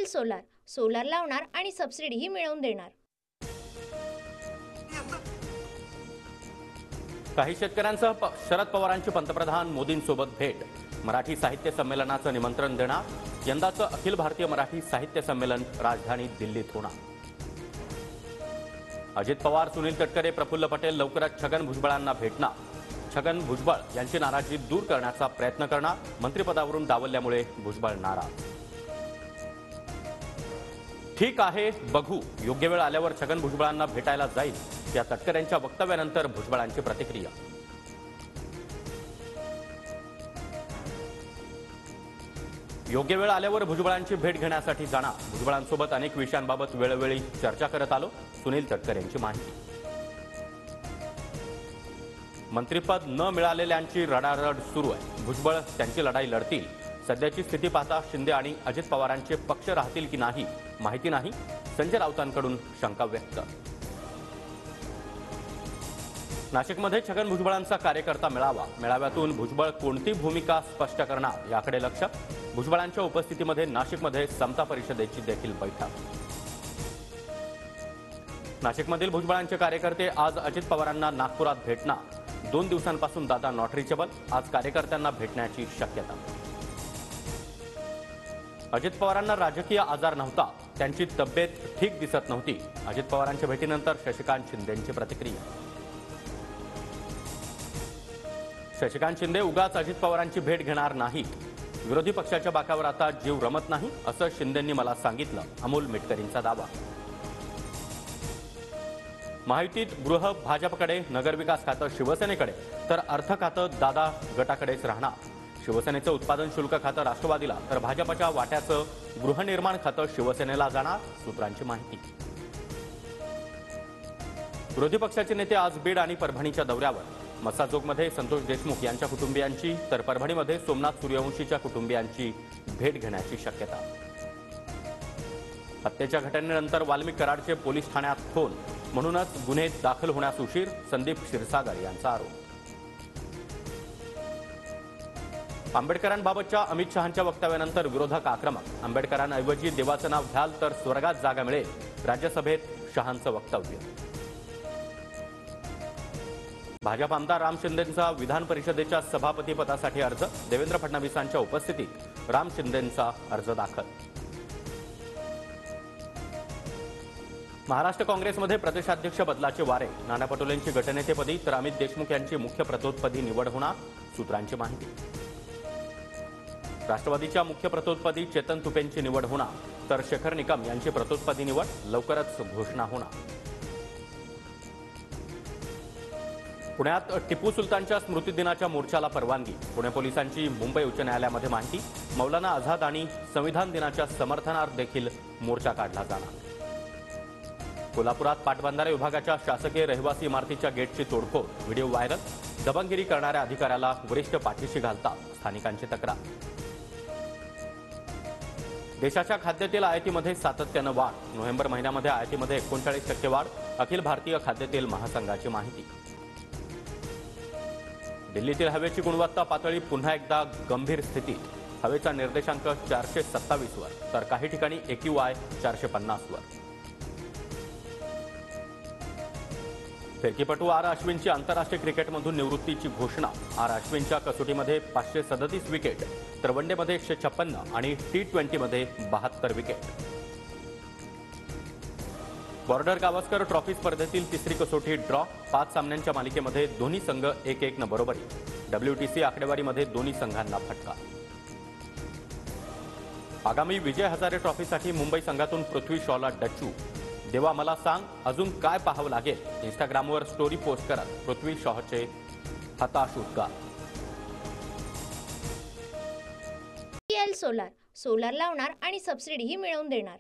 Solar solar लावणार आणि सबसिडीही मिळवून देणार। काही शेतकऱ्यांसह शरद पवारांची पंतप्रधान मोदींसोबत भेट, मराठी साहित्य संमेलनाचं निमंत्रण देणार। यंदाचं अखिल भारतीय मराठी साहित्य संमेलन राजधानी दिल्लीत होणार। अजित पवार, सुनील तटकरे, प्रफुल्ल पटेल लवकरच छगन भुजबळांना भेटणार। छगन भुजबळ यांची नाराजी दूर करण्याचा प्रयत्न करणार। मंत्रिपदावरून डावलल्यामुळे भुजबळ नाराज। ठीक आहे, बघू, योग्य वेळ आल्यावर छगन भुजबळांना भेटायला जाईल, या तटकरेंच्या वक्तव्यानंतर भुजबळांची प्रतिक्रिया। योग्य वेळ आल्यावर भुजबळांची भेट घेण्यासाठी जाणार। भुजबळांसोबत अनेक विषयांबाबत वेळोवेळी चर्चा करत आलो, सुनील तटकरे यांची माहिती। मंत्रिपद न मिळालेल्यांची रडारड सुरू आहे। भुजबळ त्यांची लढाई लढतील। सध्याची स्थिती पाहता शिंदे आणि अजित पवारांचे पक्ष राहतील की नाही माहिती नाही। संजय राऊतांकडून शंका व्यक्त। नाशिकमध्ये छगन भुजबळांचा कार्यकर्ता मेळावा, मेळाव्यातून भुजबळ कोणती भूमिका स्पष्ट करणार याकडे लक्ष। भुजबळांच्या उपस्थितीमध्ये नाशिकमध्ये समता परिषदेची देखील बैठक। नाशिकमधील भुजबळांचे कार्यकर्ते आज अजित पवारांना नागपुरात भेटणार। 2 दिवसांपासून दादा नॉट रिचेबल, आज कार्यकर्त्यांना भेटण्याची शक्यता। अजित पवारांना राजकीय आजार नव्हता, त्यांची तब्येत ठीक दिसत नव्हती। अजित पवारांच्या भेटीनंतर शशिकांत शिंदेंची प्रतिक्रिया। शशिकांत शिंदे उगाच अजित पवारांची भेट घेणार नाही। विरोधी पक्षाच्या बाकावर आता जीव रमत नाही, असं शिंदेंनी मला सांगितलं, अमोल मिटकरींचा दावा। महायुतीत गृह भाजपकडे, नगरविकास खातं शिवसेनेकडे, तर अर्थ खातं दादा गटाकडेच राहणार। शिवसेनेचं उत्पादन शुल्क खातं राष्ट्रवादीला, तर भाजपच्या वाट्याचं गृहनिर्माण खातं शिवसेनेला जाणार, सूत्रांची माहिती। विरोधी पक्षाचे नेते आज बीड आणि परभणीच्या दौऱ्यावर। मस्साजोगमध्ये संतोष देशमुख यांच्या कुटुंबियांची, तर परभणीमध्ये सोमनाथ सूर्यवंशीच्या कुटुंबियांची भेट घेण्याची शक्यता। हत्येच्या घटनेनंतर वाल्मिक कराडचे पोलीस ठाण्यात फोन, म्हणूनच गुन्हे दाखल होण्यास उशीर, संदीप क्षीरसागर यांचा आरोप। आंबेडकरांबाबतच्या अमित शहांच्या वक्तव्यानंतर विरोधक आक्रमक। आंबेडकरांऐवजी देवाचं नाव घ्याल तर स्वर्गात जागा मिळेल, राज्यसभेत शहांचं वक्तव्य। भाजप आमदार राम शिंदेंचा विधान परिषदेच्या सभापतीपदासाठी अर्ज, देवेंद्र फडणवीसांच्या उपस्थितीत राम शिंदेंचा अर्ज दाखल। महाराष्ट्र काँग्रेसमध्ये प्रदेशाध्यक्ष बदलाचे वारे, नाना पटोलेंची गटनेतेपदी तर अमित देशमुख यांची मुख्य प्रतोदपदी निवड होणार, सूत्रांची माहिती। राष्ट्रवादीच्या मुख्य प्रतोदपदी चेतन तुपेंची निवड होणार, तर शेखर निकम यांची प्रतोदपदी निवड लवकरच घोषणा होणार। पुण्यात टिपू सुलतानच्या स्मृतिदिनाच्या मोर्चाला परवानगी, पुणे पोलिसांची मुंबई उच्च न्यायालयामध्ये माहिती। मौलाना आझाद आणि संविधान दिनाच्या समर्थनार्थ देखील मोर्चा काढला जाणार। कोल्हापुरात पाटबंधारे विभागाच्या शासकीय रहिवासी इमारतीच्या गेटची तोडफोड, व्हिडिओ व्हायरल। दबंगगिरी करणाऱ्या अधिकाऱ्याला वरिष्ठ पाठीशी घालतात, स्थानिकांची तक्रार। देशाच्या खाद्यतेल आयातीमध्ये सातत्यानं वाढ, नोव्हेंबर महिन्यामध्ये आयातीमध्ये 39% वाढ, अखिल भारतीय खाद्यतेल महासंघाची माहिती। दिल्लीतील हवेची गुणवत्ता पातळी पुन्हा एकदा गंभीर स्थितीत, हवेचा निर्देशांक 427 वर, तर काही ठिकाणी AQI 450 वर। फिरकीपटू आर अश्विनची आंतरराष्ट्रीय क्रिकेटमधून निवृत्तीची घोषणा। आर अश्विनच्या कसोटीमध्ये 537 विकेट, तर वनडेमध्ये 156 आणि T20मध्ये 72 विकेट। बॉर्डर गावस्कर ट्रॉफी स्पर्धेतील तिसरी कसोटी ड्रॉ, 5 सामन्यांच्या मालिकेमध्ये दोन्ही संघ 1-1 न बरोबरी। WTC आकडेवारीमध्ये दोन्ही संघांना फटका। आगामी विजय हजारे ट्रॉफीसाठी मुंबई संघातून पृथ्वी शॉला डच्चू, देवा मला सांग अजून काय पाहावं लागेल, इंस्टाग्रामवर स्टोरी पोस्ट करत पृथ्वी शॉचे हताश उद्गार। सोलार सोलार लावणार आणि सबसिडीही मिळवून देणार।